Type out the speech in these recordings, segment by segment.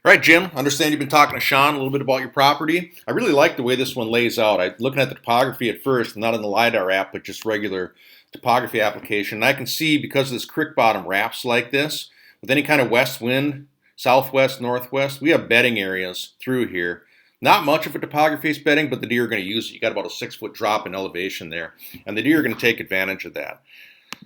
All right, Jim, understand you've been talking to Sean a little bit about your property. I really like the way this one lays out. Looking at the topography at first, not in the LiDAR app, but just regular topography application. And I can see because of this creek bottom wraps like this, with any kind of west wind, southwest, northwest, we have bedding areas through here. Not much of a topography-based bedding, but the deer are going to use it. You got about a 6-foot drop in elevation there, and the deer are going to take advantage of that.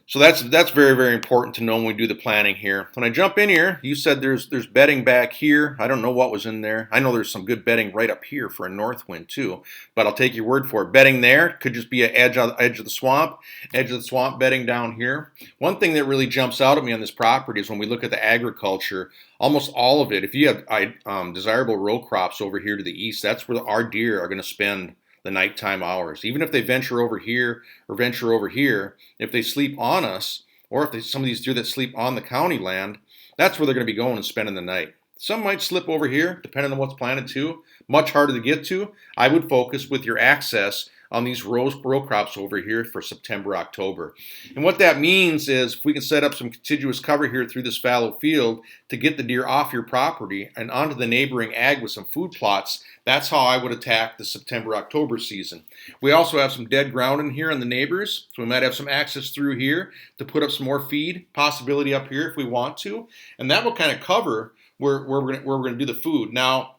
So that's very, very important to know when we do the planning here. When I jump in here, you said there's bedding back here. I don't know what was in there. I know there's some good bedding right up here for a north wind too, but I'll take your word for it. Bedding there could just be an edge of the swamp bedding down here. One thing that really jumps out at me on this property is when we look at the agriculture, almost all of it, if you have desirable row crops over here to the east, that's where our deer are going to spend the nighttime hours. Even if they venture over here or venture over here, if they sleep on us, or if some of these deer that sleep on the county land, that's where they're going to be going and spending the night. Some might slip over here, depending on what's planted too. Much harder to get to. I would focus with your access on these row crops over here for September, October. And what that means is if we can set up some contiguous cover here through this fallow field to get the deer off your property and onto the neighboring ag with some food plots, that's how I would attack the September, October season. We also have some dead ground in here on the neighbors, so we might have some access through here to put up some more feed, possibility up here if we want to, and that will kind of cover where we're going to do the food. Now,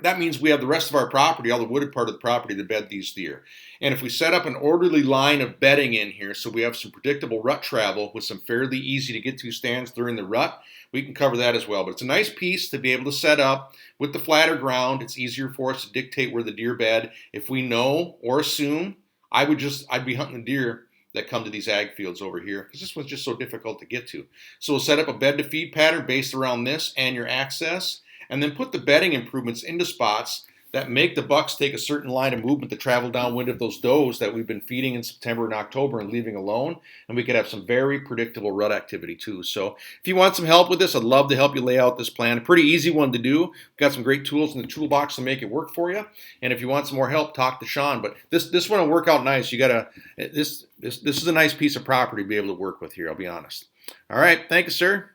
that means we have the rest of our property, all the wooded part of the property, to bed these deer. And if we set up an orderly line of bedding in here so we have some predictable rut travel with some fairly easy to get to stands during the rut, we can cover that as well. But it's a nice piece to be able to set up with the flatter ground. It's easier for us to dictate where the deer bed. If we know or assume, I'd be hunting the deer that come to these ag fields over here because this one's just so difficult to get to. So we'll set up a bed to feed pattern based around this and your access, and then put the bedding improvements into spots that make the bucks take a certain line of movement to travel downwind of those does that we've been feeding in September and October and leaving alone, and we could have some very predictable rut activity too. So if you want some help with this, I'd love to help you lay out this plan. A pretty easy one to do. We've got some great tools in the toolbox to make it work for you, and if you want some more help, talk to Sean. But this one will work out nice. This is a nice piece of property to be able to work with here, I'll be honest. All right, thank you, sir.